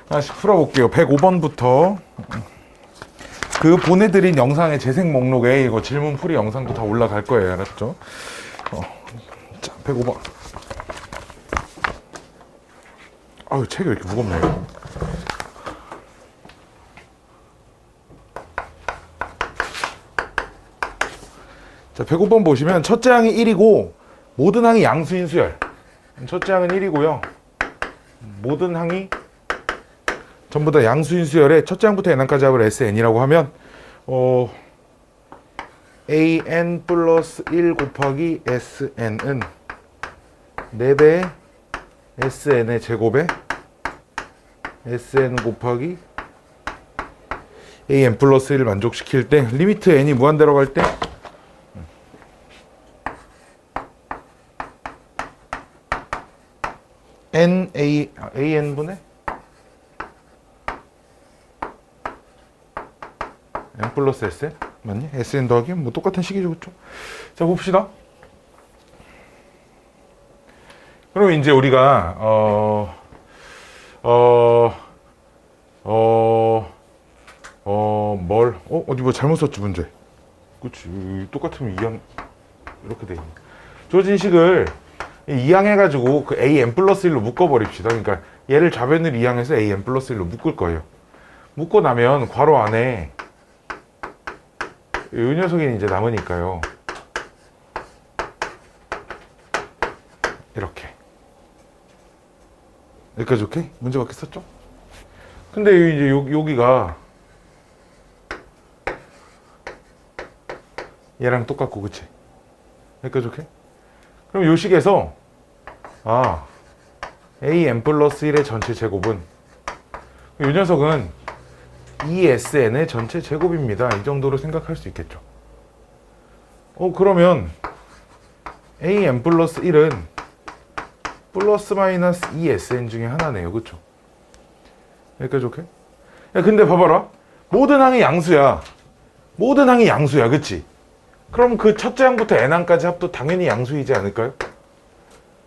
하나씩 풀어볼게요. 105번부터 그 보내드린 영상의 재생 목록에 이거 질문 풀이 영상도 다 올라갈 거예요. 알았죠? 자, 105번. 아유, 책이 왜 이렇게 무겁네요. 자, 105번 보시면 첫째 항이 1이고 모든 항이 양수인 수열. 첫째 항은 1이고요. 모든 항이 전부 다 양수인 수열에 첫째 항부터 n항까지 합을 SN이라고 하면 AN 플러스 1 곱하기 SN은 4배의 SN의 제곱에 SN 곱하기 AN 플러스 1을 만족시킬 때 리미트 n이 무한대로 갈 때 AN분의 N 플러스 SN? 맞니? SN 더하기 뭐 똑같은 식이죠, 그쵸? 자, 봅시다. 그럼 이제 우리가 어디 뭐 잘못 썼지 문제. 그치, 똑같으면 2항 이렇게 돼 있네. 주어진 식을 2항 해가지고 그 AN 플러스 1로 묶어버립시다. 그러니까 얘를 좌변을 2항해서 AN 플러스 1로 묶을 거예요. 묶고 나면 괄호 안에 이 녀석이 이제 남으니까요. 이렇게. 여기까지 오케이? 문제 받겠었죠? 근데 이제 여기가 얘랑 똑같고, 그치? 여기까지 오케이? 그럼 요 식에서 AN 플러스 1의 전체 제곱은 이 녀석은 ESN의 전체 제곱입니다. 이 정도로 생각할 수 있겠죠. 그러면 AN 플러스 1은 플러스 마이너스 ESN 중에 하나네요. 그쵸? 여기까지 오케이? 야, 근데 봐봐라. 모든 항이 양수야. 모든 항이 양수야. 그치? 그럼 그 첫째 항부터 n항까지 합도 당연히 양수이지 않을까요?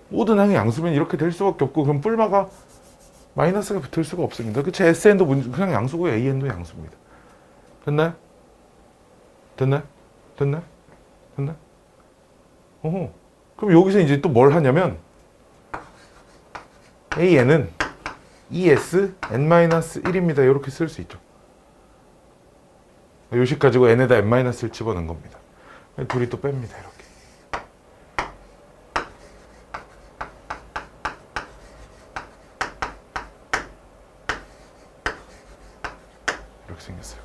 모든 항이 양수면 이렇게 될 수밖에 없고, 그럼 뿔마가 마이너스가 붙을 수가 없습니다. 그치? SN도 그냥 양수고요. AN도 양수입니다. 됐나요? 됐나요? 됐나요? 됐나요? 그럼 여기서 이제 또 뭘 하냐면 AN은 ESN-1입니다. 이렇게 쓸 수 있죠. 요식 가지고 n에다 n-를 집어넣은 겁니다. 둘이 또 뺍니다. 이렇게. 이렇게 생겼어요.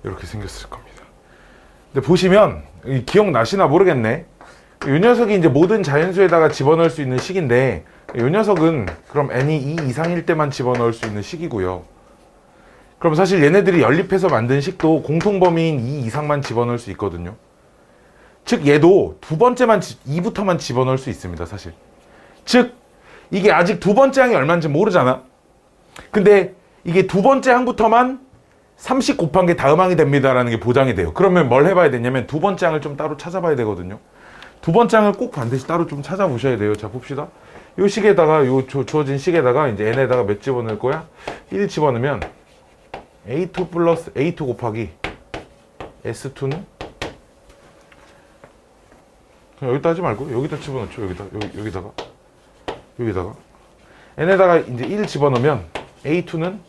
이렇게 생겼을 겁니다. 근데 보시면 기억나시나 모르겠네. 이 녀석이 이제 모든 자연수에다가 집어넣을 수 있는 식인데, 이 녀석은 그럼 n이 2 이상일 때만 집어넣을 수 있는 식이고요. 그럼 사실 얘네들이 연립해서 만든 식도 공통범위인 2 이상만 집어넣을 수 있거든요. 즉 얘도 두 번째만 2부터만 집어넣을 수 있습니다. 사실. 즉 이게 아직 두 번째 항이 얼마인지 모르잖아. 근데 이게 두 번째 항부터만 30 곱한 게 다음 항이 됩니다라는 게 보장이 돼요. 그러면 뭘 해봐야 되냐면 두 번째 항을 좀 따로 찾아봐야 되거든요. 두 번째 항을 꼭 반드시 따로 좀 찾아보셔야 돼요. 자, 봅시다. 요 식에다가, 요 주어진 식에다가 이제 n에다가 몇 집어넣을 거야? 1 집어넣으면 A2 플러스 A2 곱하기 S2는 그냥 여기다 하지 말고 여기다 집어넣죠. 여기다가 n에다가 이제 1 집어넣으면 A2는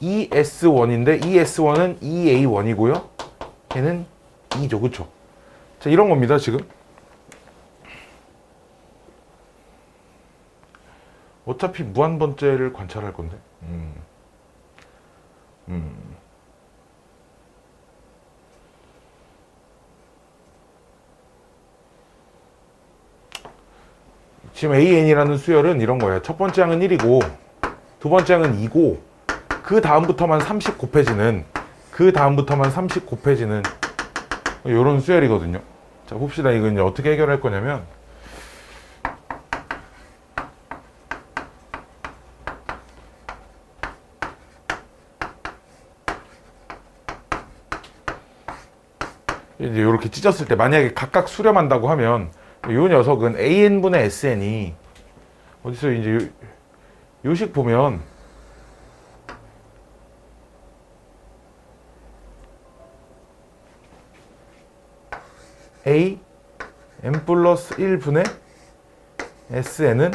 ES1인데 ES1은 EA1이고요. 얘는 2죠. 그쵸? 자, 이런 겁니다. 지금 어차피 무한번째를 관찰할 건데 지금 AN이라는 수열은 이런 거예요. 첫 번째 항은 1이고 두 번째 항은 2고 그 다음부터만 30 곱해지는 이런 수열이거든요. 자, 봅시다. 이거 이제 어떻게 해결할 거냐면 이제 이렇게 찢었을 때 만약에 각각 수렴한다고 하면 이 녀석은 AN분의 SN이 어디서 이제 요식 보면 A n 플러스 1분의 SN은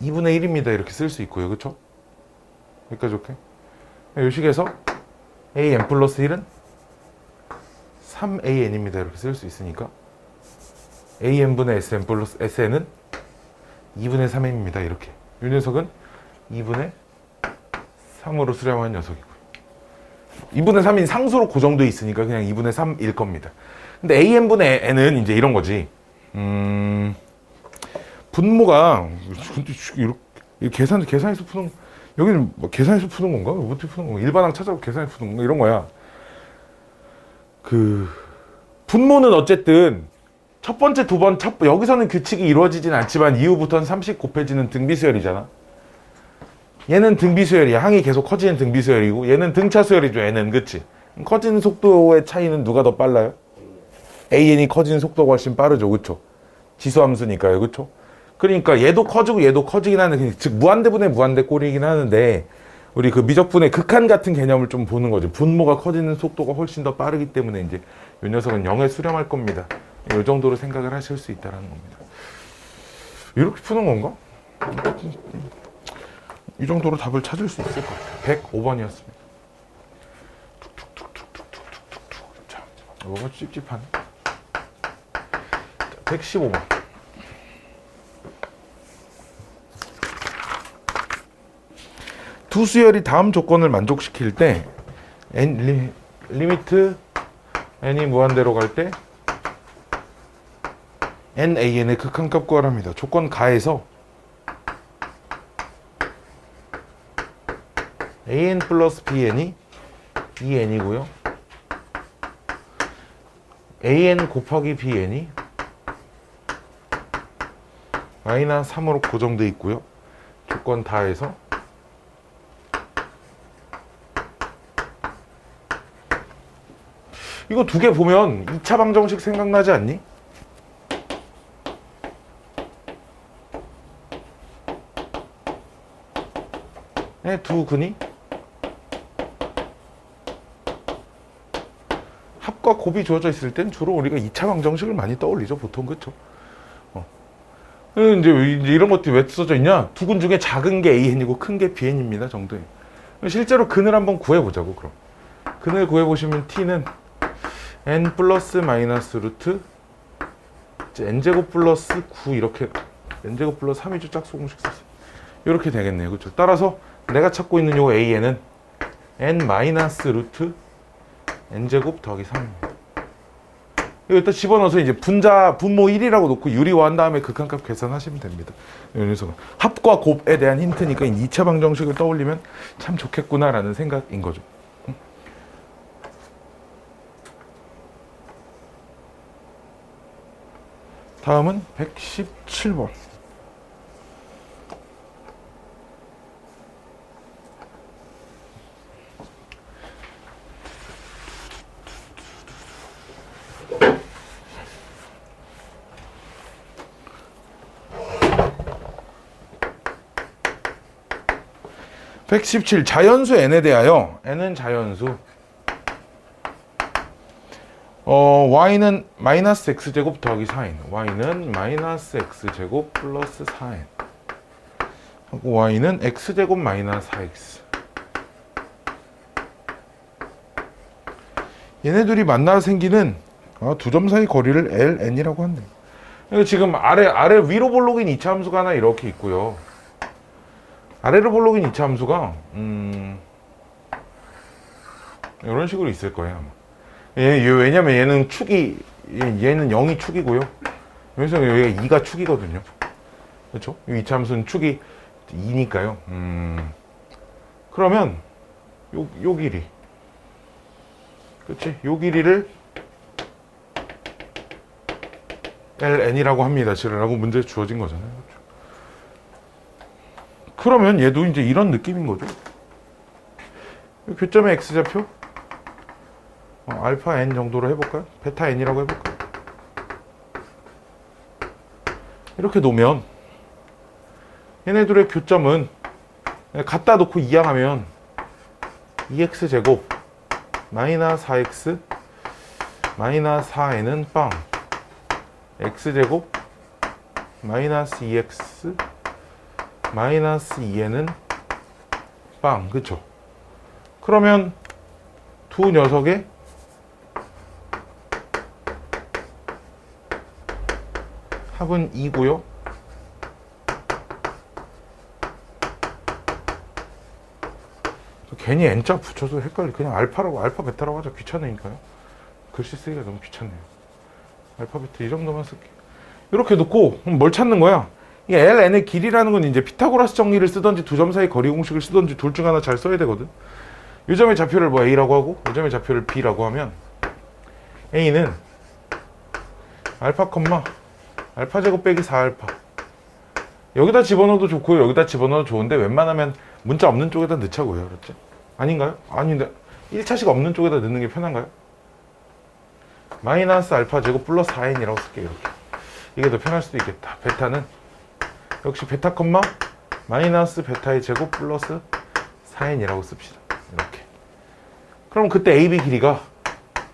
2분의 1입니다. 이렇게 쓸 수 있고요. 그쵸? 여기까지 오케이? 요식에서 A n 플러스 1은 3AN입니다. 이렇게 쓸 수 있으니까 AN분의 SN 플러스 SN은 2분의 3입니다. 이렇게. 이 녀석은 2분의 3으로 수렴한 녀석이고요. 2분의 3인 상수로 고정되어 있으니까 그냥 2분의 3일 겁니다. 근데 AN분의 N은 이제 이런 거지. 분모가 근데 이렇게 계산해서 푸는, 여기는 뭐 계산해서 푸는 건가? 어떻게 푸는 건가? 일반항 찾아서 계산해서 푸는 건가? 이런 거야. 그 분모는 어쨌든 첫 번째, 두 번, 여기서는 규칙이 이루어지진 않지만 이후부터는 30 곱해지는 등비수열이잖아. 얘는 등비수열이야. 항이 계속 커지는 등비수열이고 얘는 등차수열이죠. 얘는 그치? 커지는 속도의 차이는 누가 더 빨라요? AN이 커지는 속도가 훨씬 빠르죠. 그쵸? 지수함수니까요. 그쵸? 그러니까 얘도 커지고 얘도 커지긴 하는데, 즉 무한대분의 무한대 꼴이긴 하는데 우리 그 미적분의 극한 같은 개념을 좀 보는 거죠. 분모가 커지는 속도가 훨씬 더 빠르기 때문에 이제 이 녀석은 0에 수렴할 겁니다. 이 정도로 생각을 하실 수 있다는 겁니다. 이렇게 푸는 건가? 이 정도로 답을 찾을 수 있을 것 같아요. 105번이었습니다. 자, 뭐가 찝찝하네. 115번. 두 수열이 다음 조건을 만족시킬 때 리미트 n이 무한대로 갈 때 NAN의 극한값 구하랍니다. 조건 가에서 AN 플러스 BN이 2N이고요. AN 곱하기 BN이 마이너스 3으로 고정되어 있고요. 조건 다에서 이거 두 개 보면 2차 방정식 생각나지 않니? 네, 두 근이 합과 곱이 주어져 있을 땐 주로 우리가 2차 방정식을 많이 떠올리죠. 보통 그렇죠. 이제 이런 것들이 왜 써져 있냐? 두 근 중에 작은 게 AN이고 큰 게 BN입니다. 정도에. 실제로 근을 한번 구해보자고. 그럼 근을 구해보시면 T는 n 플러스 마이너스 루트 n제곱 플러스 9 이렇게 n제곱 플러스 3이죠. 짝수공식 썼어요. 이렇게 되겠네요. 그렇죠? 따라서 내가 찾고 있는 요 AN은 n 마이너스 루트 n제곱 더하기 3입니다. 이거 일단 집어넣어서 이제 분모 1이라고 놓고 유리화한 다음에 극한값 계산하시면 됩니다. 여기서 합과 곱에 대한 힌트니까 2차 방정식을 떠올리면 참 좋겠구나라는 생각인 거죠. 다음은 117번. (117) 자연수 n에 대하여 n은 자연수 y는 마이너스 x제곱 더하기 4n y는 마이너스 x제곱 플러스 4n 하고 y는 x제곱 마이너스 4x 얘네들이 만나 생기는 두 점 사이 거리를 ln이라고 한대. 지금 아래 위로 볼록인 2차 함수가 하나 이렇게 있고요. 아래로 볼록인 2차 함수가 이런 식으로 있을 거예요. 아마. 왜냐면 얘는 축이 얘는 0이 축이고요. 그래서 여기가 2가 축이거든요. 그렇죠? 이 2차 함수는 축이 2니까요. 그러면 요 길이, 그렇지? 요 길이를 ln이라고 합니다. 라고 문제 주어진 거잖아요. 그렇죠? 그러면 얘도 이제 이런 느낌인 거죠. 교점의 x좌표 알파 n 정도로 해볼까요? 베타 n이라고 해볼까요? 이렇게 놓으면 얘네들의 교점은 갖다 놓고 이항하면 2x제곱 마이너스 4x 마이너스 4n은 빵, x제곱 마이너스 2x 마이너스 2n은 빵, 그쵸? 그러면 두 녀석의 합은 2고요. 괜히 n자 붙여서 헷갈려. 그냥 알파라고, 알파 베타라고 하자. 귀찮으니까요. 글씨 쓰기가 너무 귀찮네요. 알파 베타 이 정도만 쓸게요. 이렇게 놓고 뭘 찾는 거야? 이 ln의 길이라는 건 이제 피타고라스 정리를 쓰던지 두 점 사이 거리 공식을 쓰던지 둘 중 하나 잘 써야 되거든. 이 점의 좌표를 뭐 a라고 하고 이 점의 좌표를 b라고 하면 a는 알파 콤마 알파 제곱 빼기 4알파. 여기다 집어넣어도 좋고요. 여기다 집어넣어도 좋은데 웬만하면 문자 없는 쪽에다 넣자고요. 그렇지? 아닌가요? 아닌데 1차식 없는 쪽에다 넣는 게 편한가요? 마이너스 알파 제곱 플러스 4n이라고 쓸게요. 이렇게. 이게 더 편할 수도 있겠다. 베타는 역시 베타 콤마 마이너스 베타의 제곱 플러스 4n이라고 씁시다. 이렇게. 그럼 그때 AB 길이가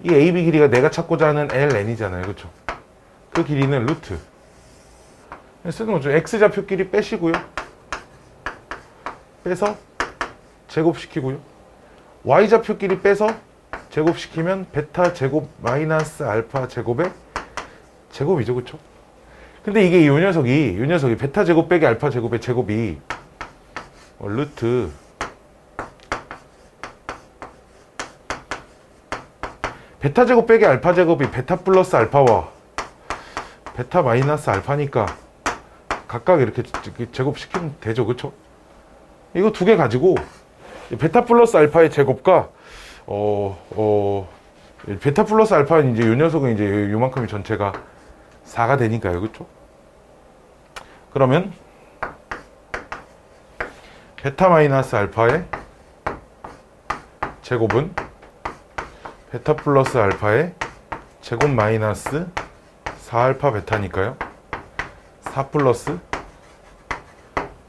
이 AB 길이가 내가 찾고자 하는 ln이잖아요. 그렇죠? 그 길이는 루트 쓰는 거죠. x좌표끼리 빼시고요. 빼서 제곱시키고요. y좌표끼리 빼서 제곱시키면 베타 제곱 마이너스 알파 제곱의 제곱이죠. 그쵸? 근데 이게 이 녀석이 베타 제곱 빼기 알파 제곱의 제곱이 루트 베타 제곱 빼기 알파 제곱이 베타 플러스 알파와 베타 마이너스 알파니까 각각 이렇게 제곱시키면 되죠. 그쵸? 이거 두 개 가지고 베타 플러스 알파의 제곱과 베타 플러스 알파는 이제 이 녀석은 이제 요만큼이 전체가 4가 되니까요. 그쵸? 그러면 베타 마이너스 알파의 제곱은 베타 플러스 알파의 제곱 마이너스 4알파 베타니까요. 4 플러스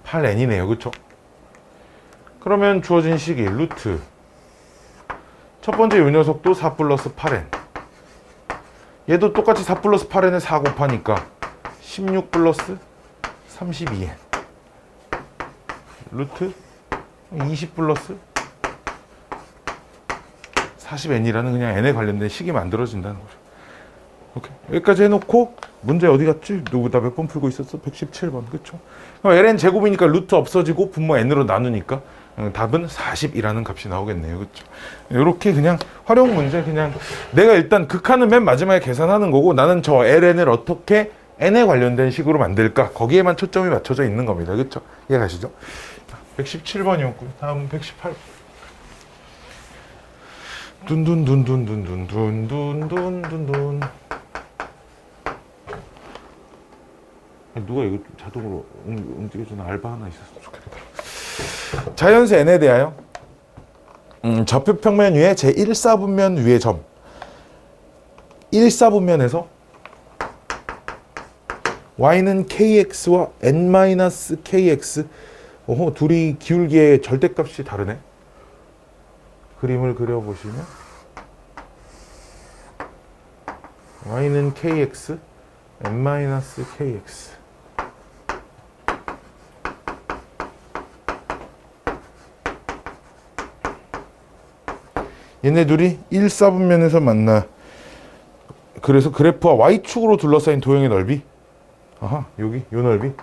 8n이네요. 그쵸? 그러면 주어진 식이 루트 첫 번째 이 녀석도 4 플러스 8n 얘도 똑같이 4 플러스 8n에 4 곱하니까 16 플러스 32n 루트 20 플러스 40n이라는 그냥 n에 관련된 식이 만들어진다는 거죠. 오케이. 여기까지 해놓고 문제 어디 갔지? 누구 나 몇 번 풀고 있었어? 117번. 그쵸? 그럼 ln 제곱이니까 루트 없어지고 분모 n으로 나누니까 답은 40이라는 값이 나오겠네요. 그쵸? 이렇게 그냥 활용 문제 그냥 내가 일단 극한은 맨 마지막에 계산하는 거고 나는 저 ln을 어떻게 n에 관련된 식으로 만들까? 거기에만 초점이 맞춰져 있는 겁니다. 그쵸? 이해가시죠? 117번이었고요. 다음은 118번. 둔둔둔둔둔둔둔둔둔둔 누가 이거 좀 자동으로 움직여주는 알바 하나 있었으면 좋겠다. 자연수 n에 대하여 좌표 평면 위에 제1사분면 위의 점 1사분면에서 y는 kx와 n-kx 둘이 기울기의 절대값이 다르네. 그림을 그려보시면 y는 kx, n-kx 얘네 둘이 1사분면에서 만나. 그래서 그래프와 y축으로 둘러싸인 도형의 넓이 여기 요 넓이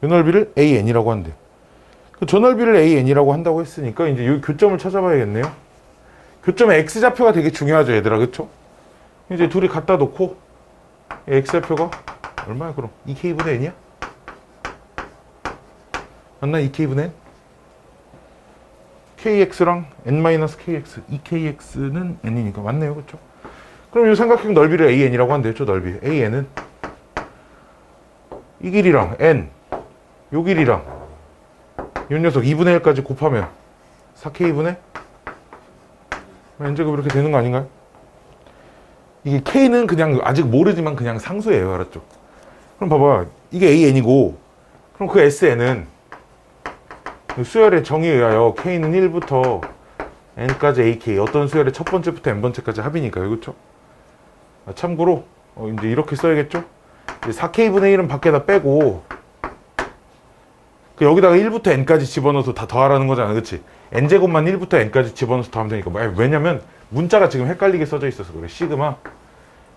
이 넓이를 AN이라고 한대요. 저 넓이를 AN이라고 한다고 했으니까 이제 이 교점을 찾아봐야겠네요. 교점의 X좌표가 되게 중요하죠, 얘들아. 그쵸? 이제 둘이 갖다 놓고 X좌표가 얼마야, 그럼? 2K분의 N이야? 맞나? 2K분의 N? KX랑 N-KX, 2KX는 N이니까 맞네요. 그쵸? 그럼 이 삼각형 넓이를 AN이라고 한대요. 저 넓이. AN은 이 길이랑 N, 요 길이랑 이 녀석 2분의 1까지 곱하면 4K분의 n제곱 이렇게 되는 거 아닌가요? 이게 K는 그냥 아직 모르지만 그냥 상수예요. 알았죠? 그럼 봐봐. 이게 AN이고 그럼 그 SN은 수열의 정의에 의하여 K는 1부터 N까지 AK 어떤 수열의 첫 번째부터 N번째까지 합이니까요. 그렇죠? 참고로 이제 이렇게 써야겠죠? 이제 4K분의 1은 밖에다 빼고 여기다가 1부터 N까지 집어넣어서 다 더하라는 거잖아. 그치? N제곱만 1부터 N까지 집어넣어서 더하면 되니까. 왜냐면 문자가 지금 헷갈리게 써져 있어서 그래. 시그마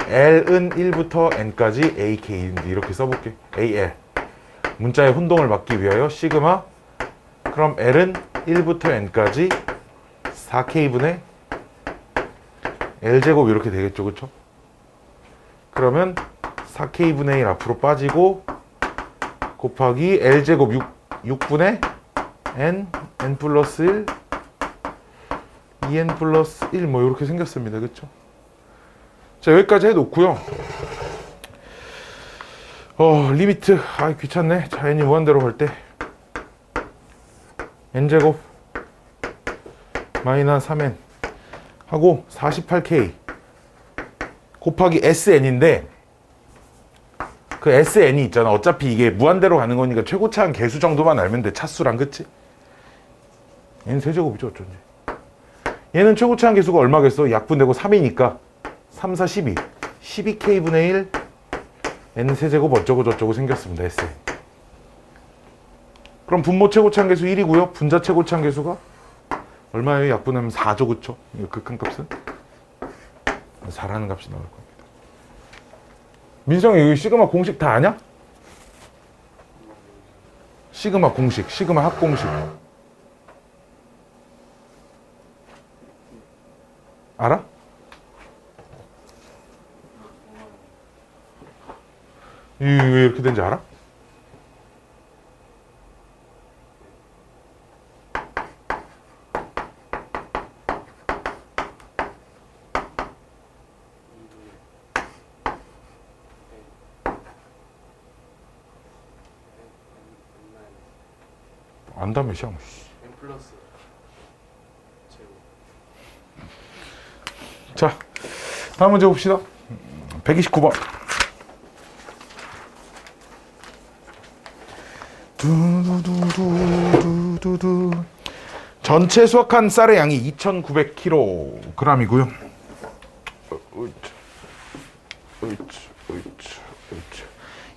L은 1부터 N까지 AK 이렇게 써볼게. AL 문자의 혼동을 막기 위하여 시그마 그럼 L은 1부터 N까지 4K분의 L제곱 이렇게 되겠죠. 그쵸? 그러면 4K분의 1 앞으로 빠지고 곱하기 L제곱 6분의 N 플러스 1 2N 플러스 1 뭐 이렇게 생겼습니다. 그쵸? 자, 여기까지 해놓고요. 리미트 귀찮네. 자, n이 무한대로 갈 때 n제곱 마이너스 3n 하고 48k 곱하기 sn인데 그 sn이 있잖아. 어차피 이게 무한대로 가는 거니까 최고차한 개수 정도만 알면 돼. 차수랑. 그치? 얘는 세제곱이죠. 어쩐지. 얘는 최고차한 개수가 얼마겠어? 약분되고 3이니까 3, 4, 12 12K분의 1 N 세제곱 어쩌고 저쩌고 생겼습니다. S 그럼 분모 최고차한 개수 1이고요. 분자 최고차한 개수가 얼마예요? 약분하면 4죠. 그쵸? 이거 극한값은 4라는 값이 나올 겁니다. 민성이 여기 시그마 공식 다 아냐? 시그마 공식, 시그마 합공식 알아? 왜 이렇게 된지 알아? 안다며 시험. N 플러스 제곱. 자, 다음 문제 봅시다. 129번. 두두두두두두. 전체 수확한 쌀의 양이 2,900kg이고요.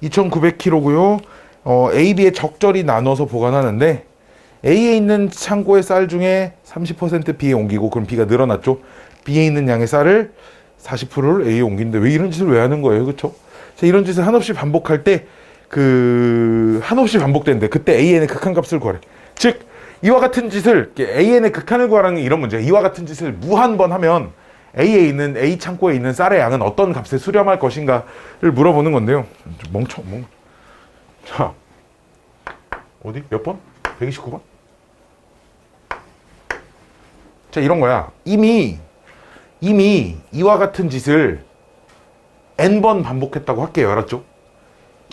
2,900kg고요. A, B에 적절히 나눠서 보관하는데 A에 있는 창고의 쌀 중에 30% B에 옮기고 그럼 B가 늘어났죠. B에 있는 양의 쌀을 40%를 A에 옮기는데 왜 이런 짓을 왜 하는 거예요? 그렇죠? 자, 이런 짓을 한없이 반복할 때 한없이 반복되는데 그때 AN의 극한값을 구하래. 즉 이와 같은 짓을 AN의 극한을 구하라는 이런 문제야. 이와 같은 짓을 무한 번 하면 A에 있는 A 창고에 있는 쌀의 양은 어떤 값에 수렴할 것인가를 물어보는 건데요. 자, 어디? 몇 번? 129번? 자, 이런 거야. 이미 이와 같은 짓을 n번 반복했다고 할게요. 알았죠?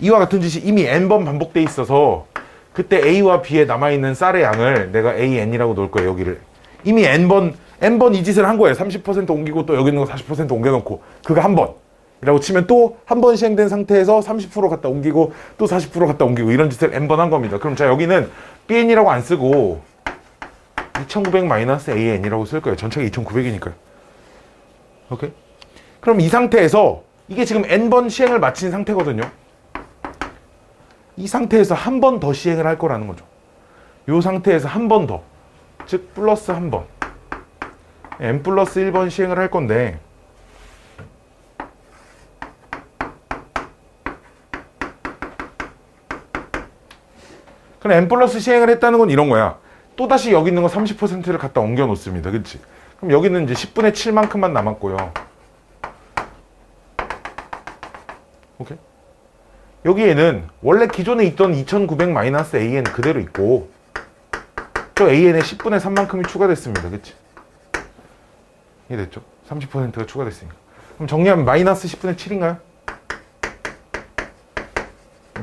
이와 같은 짓이 이미 n번 반복돼 있어서 그때 A와 B에 남아있는 쌀의 양을 내가 AN이라고 놓을 거예요. 여기를. 이미 n번 이 짓을 한 거예요. 30% 옮기고 또 여기 있는 거 40% 옮겨놓고 그거 한 번. 이라고 치면 또 한 번 시행된 상태에서 30% 갖다 옮기고 또 40% 갖다 옮기고 이런 짓을 n번 한 겁니다. 그럼 자 여기는 BN이라고 안 쓰고 2900-AN이라고 쓸 거예요. 전체가 2900이니까요. 오케이? 그럼 이 상태에서 이게 지금 n번 시행을 마친 상태거든요. 이 상태에서 한 번 더 시행을 할 거라는 거죠. 이 상태에서 한 번 더. 즉 플러스 한 번. n 플러스 1번 시행을 할 건데 그럼 n 플러스 시행을 했다는 건 이런 거야. 또다시 여기 있는 거 30%를 갖다 옮겨 놓습니다. 그치? 그럼 여기는 이제 10분의 7만큼만 남았고요. 오케이? 여기에는 원래 기존에 있던 2900-AN 그대로 있고 저 AN에 10분의 3만큼이 추가됐습니다. 그치? 이해됐죠? 30%가 추가됐으니까. 그럼 정리하면 마이너스 10분의 7인가요?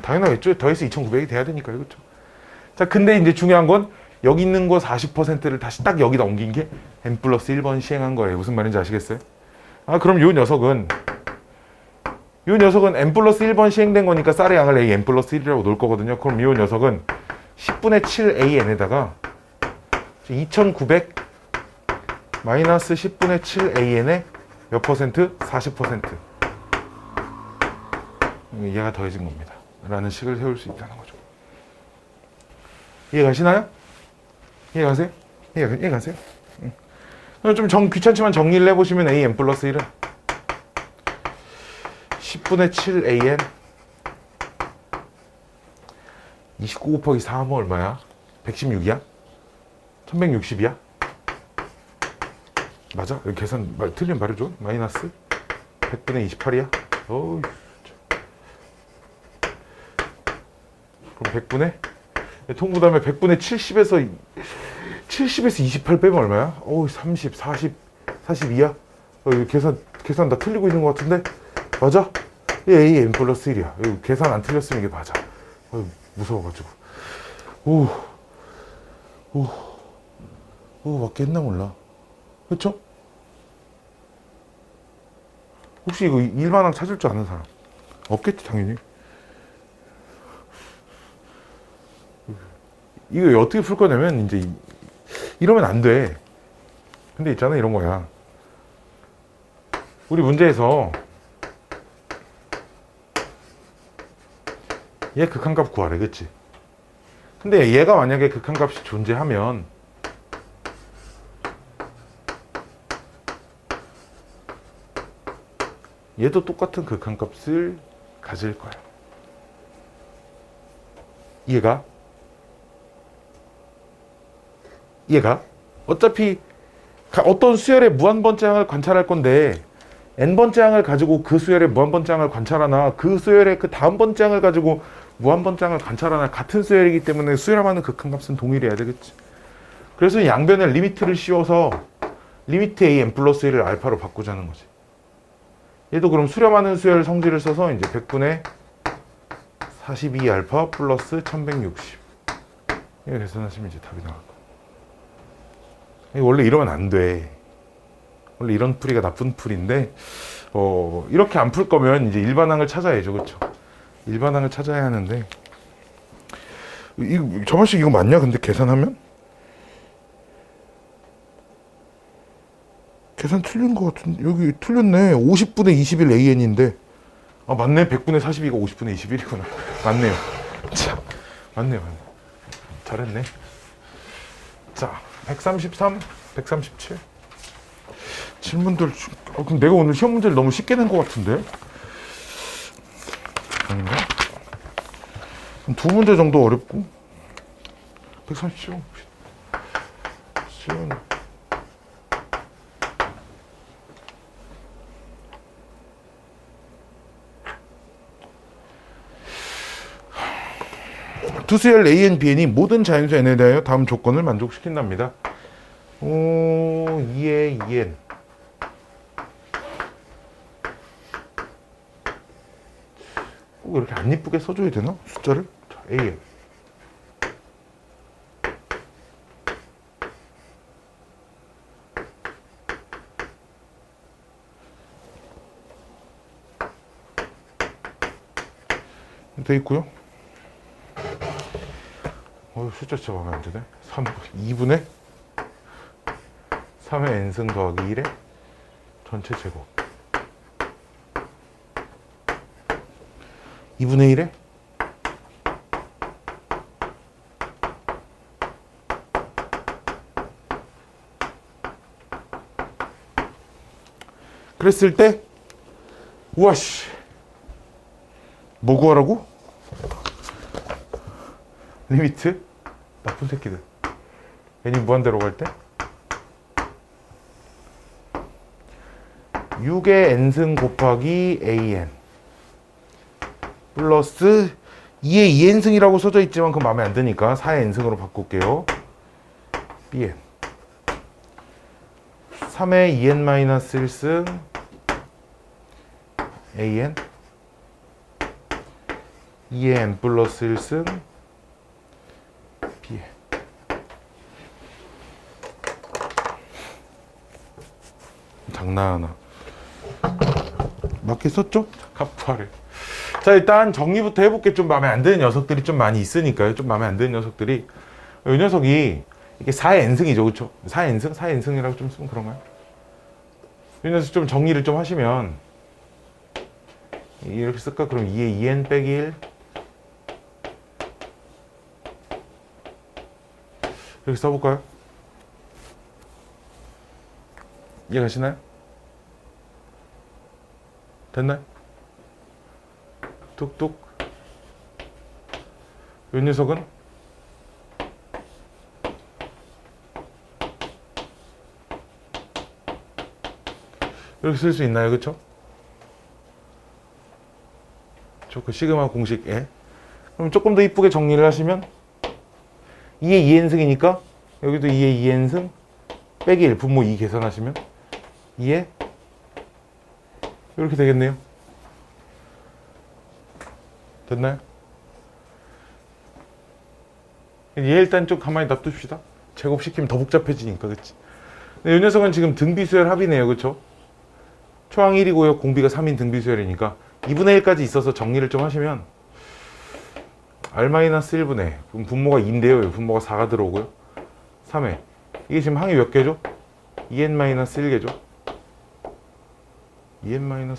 당연하겠죠? 더해서 2900이 돼야 되니까요. 그쵸? 자, 근데 이제 중요한 건 여기 있는 거 40%를 다시 딱 여기다 옮긴 게 n 플러스 1번 시행한 거예요. 무슨 말인지 아시겠어요? 아, 그럼 요 녀석은 n 플러스 1번 시행된 거니까 쌀의 양을 a n 플러스 1이라고 놓을 거거든요. 그럼 요 녀석은 10분의 7an에다가 2900 마이너스 10분의 7an에 몇 퍼센트? 40%. 얘가 더해진 겁니다. 라는 식을 세울 수 있다는 거죠. 이해가시나요? 이해가세요? 이해가세요? 좀 귀찮지만 정리를 해보시면 an 플러스 1은 10분의 7an 29 곱하기 4 하면 얼마야? 116이야? 1160이야? 맞아? 여기 계산 틀린 말해줘. 마이너스 100분의 28이야? 어이, 그럼 100분의 통분하면 100분의 70에서 28 빼면 얼마야? 어우, 30, 40, 42야? 계산 다 틀리고 있는 것 같은데? 맞아? 얘 a n 플러스 1이야. 여기 계산 안 틀렸으면 이게 맞아. 무서워가지고. 맞겠나 몰라. 그쵸? 혹시 이거 일반항 찾을 줄 아는 사람? 없겠지, 당연히. 이거 어떻게 풀 거냐면, 이제, 이러면 안 돼. 근데 있잖아, 이런 거야. 우리 문제에서, 얘 극한값 구하래, 그치? 근데 얘가 만약에 극한값이 존재하면, 얘도 똑같은 극한값을 가질 거야. 얘가 어차피 어떤 수열의 무한번째 항을 관찰할 건데 n번째 항을 가지고 그 수열의 무한번째 항을 관찰하나 그 수열의 그 다음 번째 항을 가지고 무한번째 항을 관찰하나 같은 수열이기 때문에 수열하는 극한값은 동일해야 되겠지. 그래서 양변에 리미트를 씌워서 리미트 a n 플러스 1을 알파로 바꾸자는 거지. 얘도 그럼 수렴하는 수열 성질을 써서 이제 100분의 42 알파 플러스 1160 이거 계산하시면 이제 답이 나올 거야. 원래 이러면 안 돼. 원래 이런 풀이가 나쁜 풀인데 이렇게 안 풀 거면 이제 일반항을 찾아야죠, 그렇죠? 일반항을 찾아야 하는데 저만식 이거 맞냐? 근데 계산하면 계산 틀린 것 같은데 여기 틀렸네. 50분의 21 AN인데 아 맞네. 100분의 42가 50분의 21이구나. 맞네요. 자, 맞네요. 잘했네. 자, 133, 137 질문들 그럼 내가 오늘 시험 문제를 너무 쉽게 낸 것 같은데? 아닌가? 두 문제 정도 어렵고 137 투수열 AN, BN이 모든 자연수 N에 대하여 다음 조건을 만족시킨답니다. 2의 2N 꼭 이렇게 안 이쁘게 써줘야 되나? 숫자를? 자, AN 돼 있고요. 숫자 진짜 마음에 안 드네. 2분의 3의 n승 더하기 1의 전체 제곱 2분의 1에 그랬을 때 우와씨 뭐 구하라고? 리미트? 나쁜 새끼들. n이 무한대로 갈 때 6의 n승 곱하기 an 플러스 2의 2n승이라고 써져 있지만 그건 마음에 안 드니까 4의 n승으로 바꿀게요. bn 3의 2n 마이너스 1승 an 2의 n 플러스 1승 장난하나. 맞게 썼죠? 카프아를. 자, 일단 정리부터 해볼게. 좀 마음에 안 드는 녀석들이 좀 많이 있으니까요. 좀 마음에 안 드는 녀석들이. 이 녀석이 이게 4의 n승이죠. 그쵸? 4의 n승? 4의 n승이라고 좀 쓰면 그런가요? 이 녀석 좀 정리를 좀 하시면 이렇게 쓸까? 그럼 2의 2n 빼기 1 이렇게 써볼까요? 이해가시나요? 됐나요? 뚝뚝. 이 녀석은 이렇게 쓸 수 있나요? 그쵸? 그 시그마 공식에. 그럼 조금 더 이쁘게 정리를 하시면 2의 2n승이니까 여기도 2의 2n승 빼기 1 분모 2 계산하시면 2에 이렇게 되겠네요. 됐나요? 얘 일단 좀 가만히 놔둡시다. 제곱시키면 더 복잡해지니까. 그치? 근데 이 녀석은 지금 등비수열 합이네요. 그쵸? 초항 1이고요. 공비가 3인 등비수열이니까 2분의 1까지 있어서 정리를 좀 하시면 R-1분의 그럼 분모가 2인데요. 분모가 4가 들어오고요. 3회. 이게 지금 항이 몇 개죠? 2n-1개죠? 2n-1?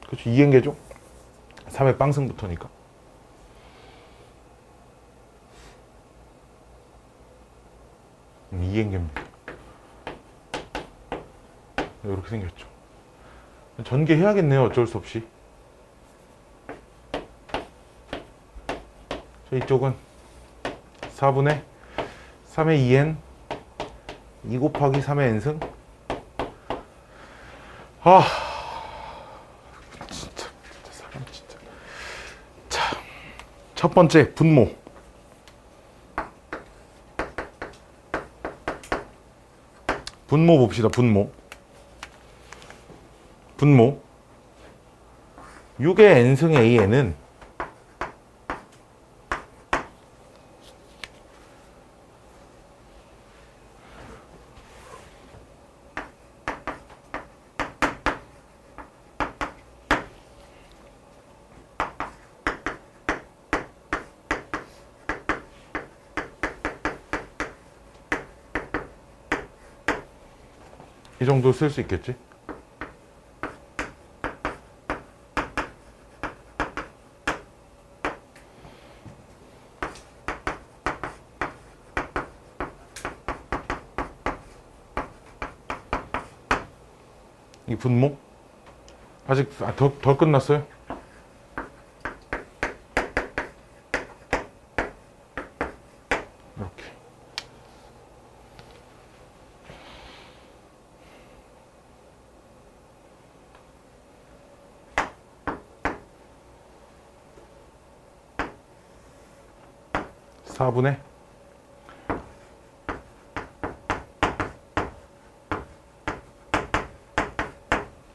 그렇죠. 2n개죠? 3회 빵승부터니까. 이행개입니다. 이렇게 생겼죠. 전개해야겠네요. 어쩔 수 없이. 자, 이쪽은 4분의 3의 2n 2 곱하기 3의 n승. 아 진짜 사람 진짜. 자, 첫 번째 분모. 분모 봅시다. 분모 6의 n승의 an은 이 정도 쓸 수 있겠지? 이 분모? 아직 덜 끝났어요? 이렇게. 사분의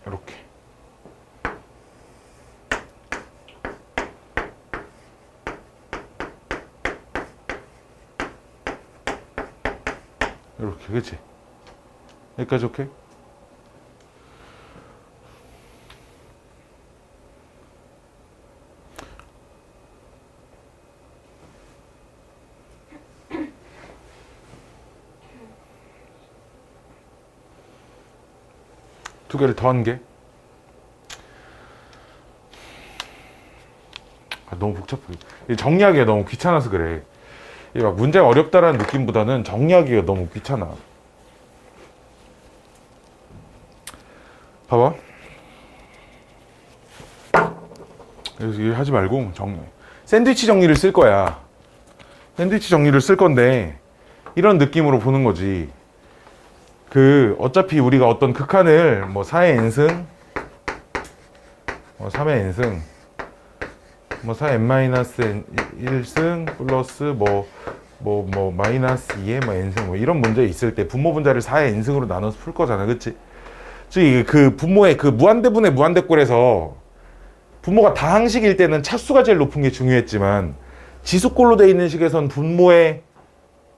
이렇게. 이렇게. 그치? 여기까지 오케이? 두 개를 더한 게 너무 복잡해. 정리하기가 너무 귀찮아서 그래. 이게 막 문제가 어렵다라는 느낌보다는 정리하기가 너무 귀찮아. 봐봐. 그래서 이거 하지 말고 샌드위치 정리를 쓸 거야. 샌드위치 정리를 쓸 건데 이런 느낌으로 보는 거지. 어차피 우리가 어떤 극한을 4의 n승 3의 n승 4n-1승 플러스 마이너스 2의 n승 이런 문제 있을 때 분모 분자를 4의 n승으로 나눠서 풀 거잖아. 그치? 즉 그 분모의 그 무한대분의 무한대꼴에서 분모가 다항식일 때는 차수가 제일 높은 게 중요했지만 지수꼴로 돼 있는 식에선 분모의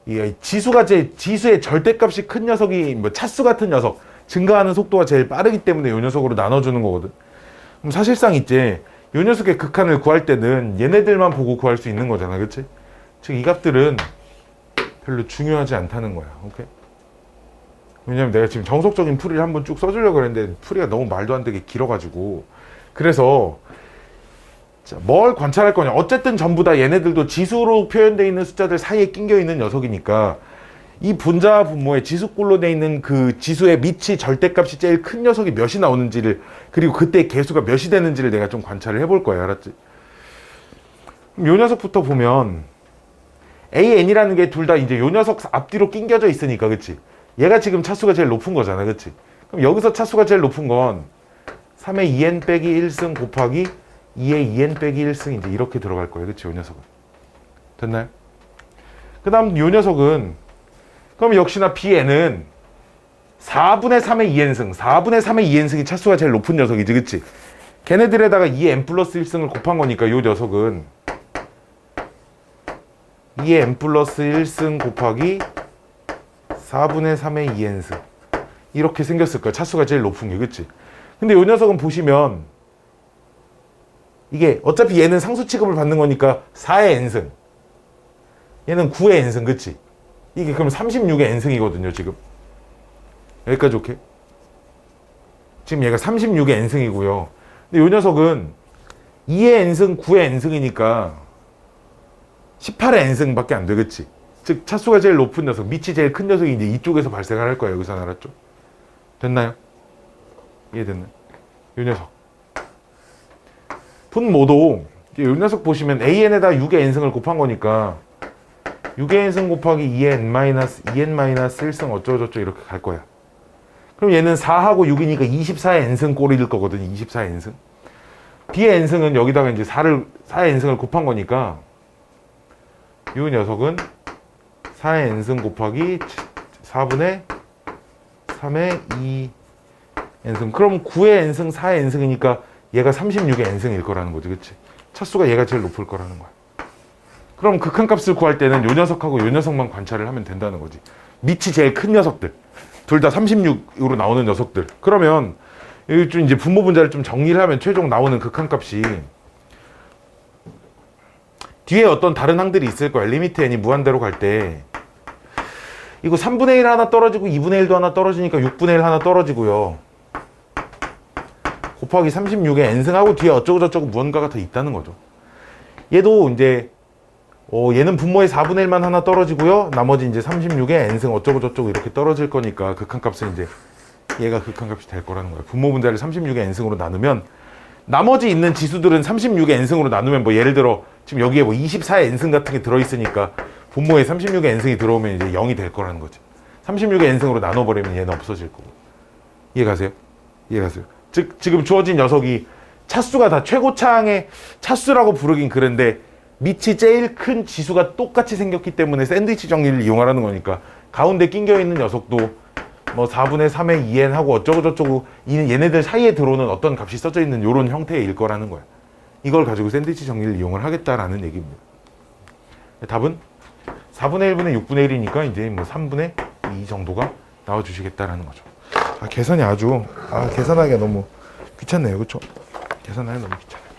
이 지수의 절대값이 큰 녀석이 뭐 차수 같은 녀석, 증가하는 속도가 제일 빠르기 때문에 이 녀석으로 나눠주는 거거든. 그럼 사실상 이제 이 녀석의 극한을 구할 때는 얘네들만 보고 구할 수 있는 거잖아, 그치? 즉 이 값들은 별로 중요하지 않다는 거야. 오케이? 왜냐면 내가 지금 정석적인 풀이를 한번 쭉 써주려고 그랬는데 풀이가 너무 말도 안 되게 길어가지고. 그래서 자, 뭘 관찰할 거냐. 어쨌든 전부 다 얘네들도 지수로 표현되어 있는 숫자들 사이에 낑겨 있는 녀석이니까 이 분자와 분모의 지수꼴로 되어 있는 그 지수의 밑이 절대값이 제일 큰 녀석이 몇이 나오는지를, 그리고 그때 개수가 몇이 되는지를 내가 좀 관찰을 해볼 거야. 알았지? 그럼 요 녀석부터 보면 AN이라는 게 둘 다 이제 요 녀석 앞뒤로 낑겨져 있으니까, 그치? 얘가 지금 차수가 제일 높은 거잖아, 그치? 그럼 여기서 차수가 제일 높은 건 3의 2n 빼기 1승 곱하기 2의 2n 빼기 1승 이제 이렇게 들어갈 거예요, 그치? 요 녀석은. 됐나요? 그 다음 요 녀석은 그럼 역시나 bn은 4분의 3의 2n승, 4분의 3의 2n승이 차수가 제일 높은 녀석이지, 그치? 걔네들에다가 2n 플러스 1승을 곱한 거니까 요 녀석은 2n 플러스 1승 곱하기 4분의 3의 2n승 이렇게 생겼을 거야. 차수가 제일 높은 게, 그치? 근데 요 녀석은 보시면 이게 어차피 얘는 상수 취급을 받는 거니까 4의 n승, 얘는 9의 n승, 그치? 이게 그럼 36의 n승이거든요, 지금. 여기까지 오케이? 지금 얘가 36의 n승이고요. 근데 요 녀석은 2의 n승, 9의 n승이니까 18의 n승밖에 안 돼, 그치? 즉 차수가 제일 높은 녀석, 밑이 제일 큰 녀석이 이제 이쪽에서 발생을 할 거예요. 여기서 알았죠? 됐나요? 이해됐나요? 요 녀석. 분모도 요 녀석 보시면 AN에다 6의 n승을 곱한 거니까 6의 n승 곱하기 2n-1승 어쩌고저쩌고 이렇게 갈 거야. 그럼 얘는 4하고 6이니까 24의 n승 꼴일 거거든. 24의 n승. B의 n승은 여기다가 이제 4의 n승을 곱한 거니까 이 녀석은 4의 n승 곱하기 4분의 3의 2 n승. 그럼 9의 n승, 4의 n승이니까 얘가 36의 n승일 거라는 거지, 그치? 차수가 얘가 제일 높을 거라는 거야. 그럼 극한값을 구할 때는 요 녀석하고 요 녀석만 관찰을 하면 된다는 거지. 밑이 제일 큰 녀석들, 둘 다 36으로 나오는 녀석들. 그러면 여기 좀 이제 분모 분자를 좀 정리를 하면 최종 나오는 극한값이 뒤에 어떤 다른 항들이 있을 거야. 리미트 n이 무한대로 갈 때 이거 3분의 1 하나 떨어지고 2분의 1도 하나 떨어지니까 6분의 1 하나 떨어지고요. 곱하기 36의 n승하고 뒤에 어쩌고저쩌고 무언가가 더 있다는 거죠. 얘도 이제 얘는 분모의 4분의 1만 하나 떨어지고요. 나머지 이제 36의 n승 어쩌고저쩌고 이렇게 떨어질 거니까 극한값은 이제 얘가 극한값이 될 거라는 거야. 분모 분자를 36의 n승으로 나누면 나머지 있는 지수들은 36의 n승으로 나누면 뭐 예를 들어 지금 여기에 뭐 24의 n승 같은 게 들어있으니까 분모에 36의 n승이 들어오면 이제 0이 될 거라는 거지. 36의 n승으로 나눠버리면 얘는 없어질 거고. 이해가세요? 이해가세요? 즉 지금 주어진 녀석이 차수가 다 최고차항의 차수라고 부르긴 그런데 밑이 제일 큰 지수가 똑같이 생겼기 때문에 샌드위치 정리를 이용하라는 거니까 가운데 낑겨 있는 녀석도 뭐 4분의 3의 2n 하고 어쩌고저쩌고 얘네들 사이에 들어오는 어떤 값이 써져 있는 이런 형태의 일 거라는 거야. 이걸 가지고 샌드위치 정리를 이용을 하겠다라는 얘기입니다. 답은 4분의 1분의 6분의 1이니까 이제 뭐 3분의 2 정도가 나와주시겠다라는 거죠. 계산이 계산하기가 너무 귀찮네요. 그쵸? 계산하기 너무 귀찮아요.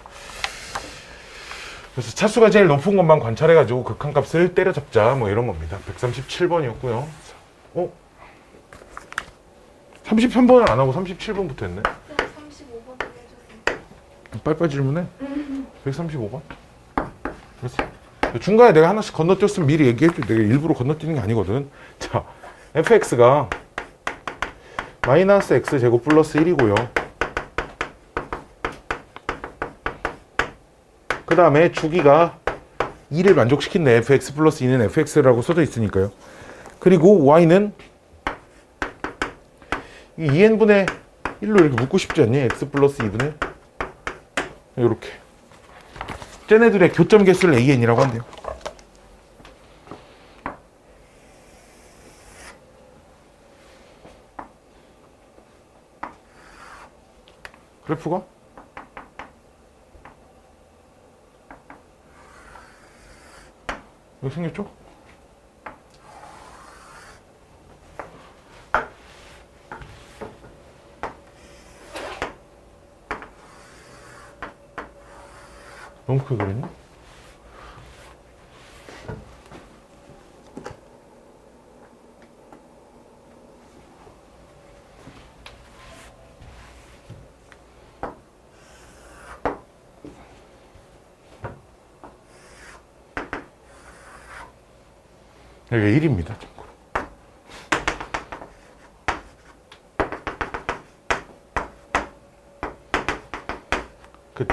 그래서 차수가 제일 높은 것만 관찰해가지고 극한값을 때려잡자 뭐 이런 겁니다. 137번이었고요. 33번을 안 하고 37번부터 했네. 35번 해주세요. 빨리빨리 질문해. 135번. 그래서 중간에 내가 하나씩 건너뛰었으면 미리 얘기해줘. 내가 일부러 건너뛰는 게 아니거든. 자, fx가 마이너스 x제곱 플러스 1이고요. 그 다음에 주기가 2를 만족시킨 fx 플러스 2는 fx라고 써져 있으니까요. 그리고 y는 2n분의 1로 이렇게 묶고 싶지 않니? x 플러스 2분의 이렇게. 쟤네들의 교점 개수를 an이라고 한대요. 그래프가 여기 생겼죠? 너무 크게 그렸니? 여기가 1입니다. 참고로.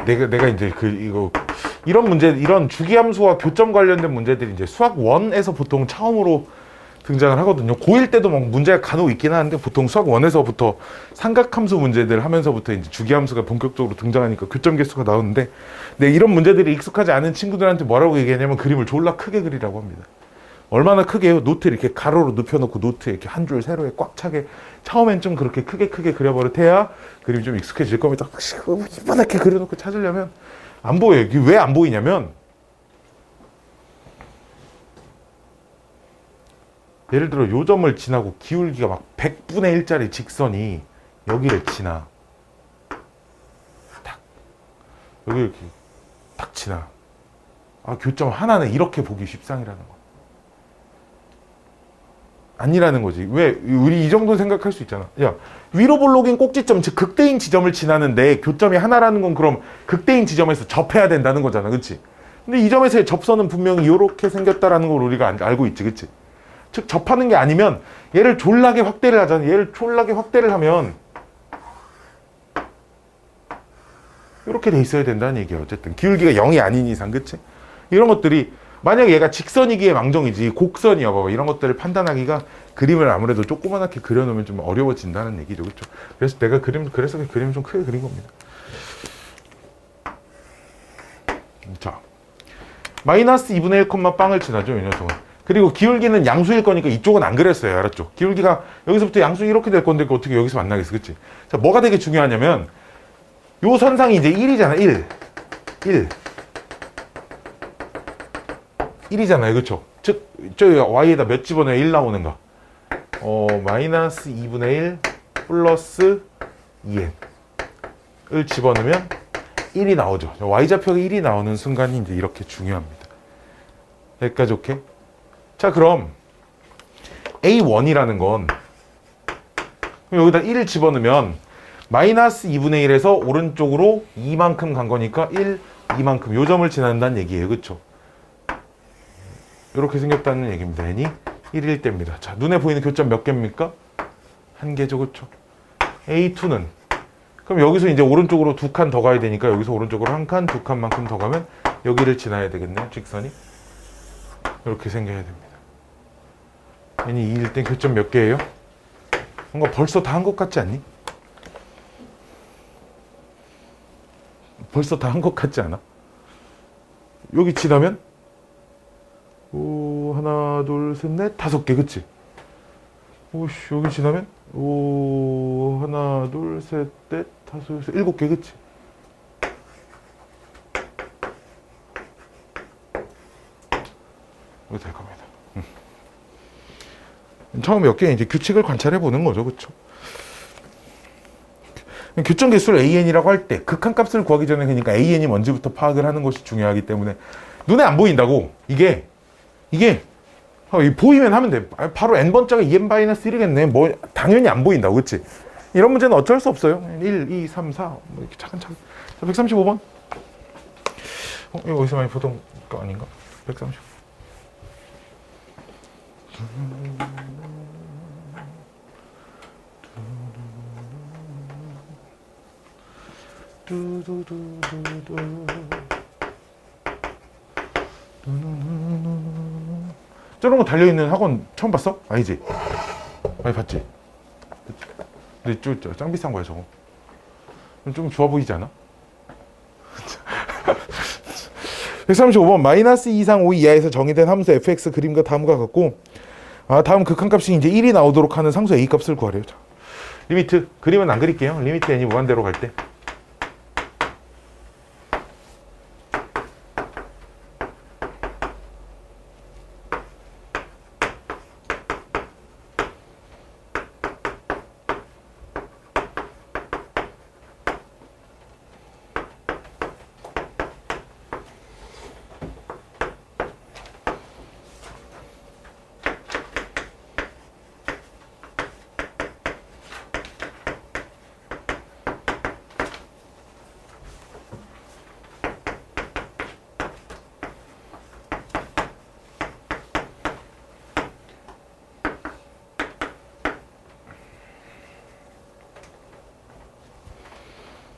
내가 이제 이거 이런 문제, 이런 주기함수와 교점 관련된 문제들이 이제 수학 1에서 보통 처음으로 등장을 하거든요. 고1 때도 막 문제가 간혹 있긴 하는데 보통 수학 1에서부터 삼각함수 문제들 하면서부터 이제 주기함수가 본격적으로 등장하니까 교점 개수가 나오는데, 네, 이런 문제들이 익숙하지 않은 친구들한테 뭐라고 얘기하냐면 그림을 졸라 크게 그리라고 합니다. 얼마나 크게요? 노트 이렇게 가로로 눕혀놓고 노트에 이렇게 한 줄 세로에 꽉 차게 처음엔 좀 그렇게 크게 그려버릇해야 그림이 좀 익숙해질 겁니다. 이렇게 그려놓고 찾으려면 안 보여요. 이게 왜 안 보이냐면, 예를 들어 요 점을 지나고 기울기가 막 100분의 1짜리 직선이 여기를 지나. 탁. 여기 이렇게 탁 지나. 아, 교점 하나는 이렇게 보기 쉽상이라는 거. 아니라는 거지. 왜? 우리 이 정도 생각할 수 있잖아. 야, 위로 볼록인 꼭지점, 즉 극대인 지점을 지나는데 교점이 하나라는 건 그럼 극대인 지점에서 접해야 된다는 거잖아. 그치? 근데 이 점에서의 접선은 분명히 이렇게 생겼다라는 걸 우리가 알고 있지. 그치? 즉 접하는 게 아니면 얘를 졸라게 확대를 하잖아. 얘를 졸라게 확대를 하면 이렇게 돼 있어야 된다는 얘기야. 어쨌든 기울기가 0이 아닌 이상. 그치? 이런 것들이 만약 얘가 직선이기에 망정이지 곡선이야 봐봐, 이런 것들을 판단하기가 그림을 아무래도 조그맣게 그려놓으면 좀 어려워진다는 얘기죠. 그렇죠? 그래서 내가 그래서 그림을 좀 크게 그린 겁니다. 자, 마이너스 2분의 1, 빵을 지나죠, 이 녀석은. 그리고 기울기는 양수일 거니까 이쪽은 안 그랬어요. 알았죠? 기울기가 여기서부터 양수 이렇게 될 건데 어떻게 여기서 만나겠어. 그치? 자, 뭐가 되게 중요하냐면 요 선상이 이제 1이잖아. 1 1이잖아요. 그쵸? 즉, 저 y에다 몇 집어넣어야 1 나오는가? 마이너스 2분의 1 플러스 2n을 집어넣으면 1이 나오죠. y좌표가 1이 나오는 순간이 이제 이렇게 중요합니다. 여기까지 오케이? 자, 그럼 a1이라는 건 여기다 1을 집어넣으면 마이너스 2분의 1에서 오른쪽으로 2만큼 간 거니까 1, 2만큼 요 점을 지난다는 얘기예요. 그쵸? 이렇게 생겼다는 얘기입니다. n이 1일 때입니다. 자, 눈에 보이는 교점 몇 개입니까? 한 개죠. 그쵸? A2는 그럼 여기서 이제 오른쪽으로 두 칸 더 가야 되니까 여기서 오른쪽으로 한 칸, 두 칸만큼 더 가면 여기를 지나야 되겠네요. 직선이 이렇게 생겨야 됩니다. n이 2일 땐 교점 몇 개예요? 뭔가 벌써 다 한 것 같지 않니? 벌써 다 한 것 같지 않아? 여기 지나면 오, 하나, 둘, 셋, 넷, 5개, 그치? 오씨, 여기 지나면 오, 하나, 둘, 셋, 넷, 5, 6, 7개, 그치? 이거 될 겁니다. 처음 몇 개 이제 규칙을 관찰해 보는 거죠, 그쵸? 교점 개수를 an이라고 할 때 극한값을 구하기 전에 그러니까 an이 뭔지부터 파악을 하는 것이 중요하기 때문에 눈에 안 보인다고 이게 보이면 하면 돼. 바로 n번째가 2n-1이겠네. 뭐 당연히 안 보인다고. 그치? 이런 문제는 어쩔 수 없어요. 1, 2, 3, 4 뭐 이렇게 차근차근. 자, 135번. 이거 어디서 많이 보던 거 아닌가? 135. 저런 거 달려있는 학원 처음 봤어? 아니지? 많이 봤지? 근데 짱 비싼 거야 저거. 좀 좋아 보이지 않아? 135번 마이너스 2 이상 5 이하에서 정의된 함수 fx 그림과 다음과 같고 다음 극한값이 이제 1이 나오도록 하는 상수 a 값을 구하래요. 자, 리미트 그림은 안 그릴게요. 리미트 n이 무한대로 갈 때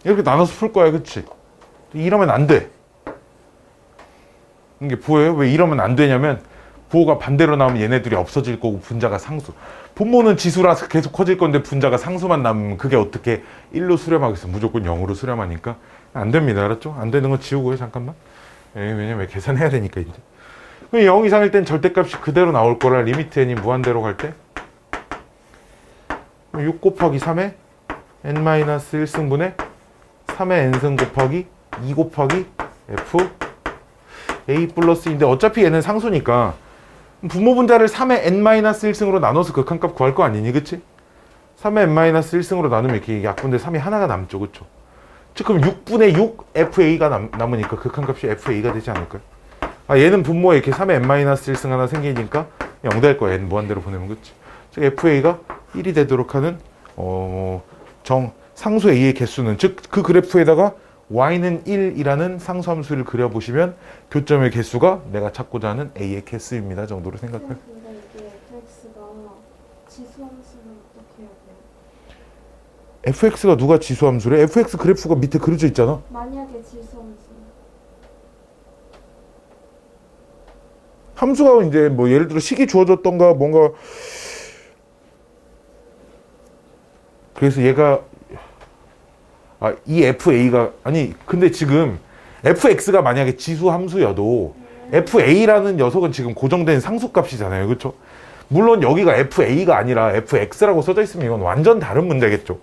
이렇게 나눠서 풀 거야, 그치? 이러면 안 돼. 이게 보여요? 왜 이러면 안 되냐면 부호가 반대로 나오면 얘네들이 없어질 거고 분자가 상수. 분모는 지수라서 계속 커질 건데 분자가 상수만 남으면 그게 어떻게 1로 수렴하겠어? 무조건 0으로 수렴하니까 안 됩니다. 알았죠? 안 되는 거 지우고요. 잠깐만. 왜냐면 계산해야 되니까 이제. 0 이상일 땐 절대값이 그대로 나올 거라 리미트 n이 무한대로 갈 때 6 곱하기 3에 n-1승분의 3의 n승 곱하기 2 곱하기 f a 플러스인데 어차피 얘는 상수니까 분모 분자를 3의 n-1승으로 나눠서 극한값 구할 거 아니니, 그치? 3의 n-1승으로 나누면 이렇게 약분돼 3이 하나가 남죠, 그쵸? 즉 그럼 6분의 6 fa가 남으니까 극한값이 fa가 되지 않을까요? 아, 얘는 분모에 이렇게 3의 n-1승 하나 생기니까 0 될 거야. n 무한대로 보내면, 그치? 즉 fa가 1이 되도록 하는 상수 a의 개수는, 즉 그 그래프에다가 y는 1이라는 상수함수를 그려보시면 교점의 개수가 내가 찾고자 하는 a의 개수입니다 정도로 생각해요. 근데 이게 fx가 지수함수는 어떻게 해야 돼요? fx가 누가 지수함수래? fx 그래프가 밑에 그려져 있잖아. 만약에 지수함수. 함수가 이제 뭐 예를 들어 식이 주어졌던가 뭔가, 그래서 얘가 이 fa가 아니 근데 지금 fx가 만약에 지수 함수여도 fa라는 녀석은 지금 고정된 상수값이잖아요, 그렇죠? 물론 여기가 fa가 아니라 fx라고 써져 있으면 이건 완전 다른 문제겠죠,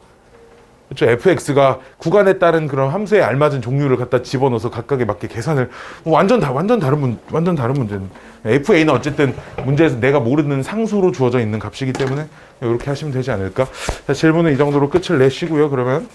그렇죠? fx가 구간에 따른 그런 함수에 알맞은 종류를 갖다 집어넣어서 각각에 맞게 계산을 완전 다른 문제. fa는 어쨌든 문제에서 내가 모르는 상수로 주어져 있는 값이기 때문에 이렇게 하시면 되지 않을까? 자, 질문은 이 정도로 끝을 내시고요. 그러면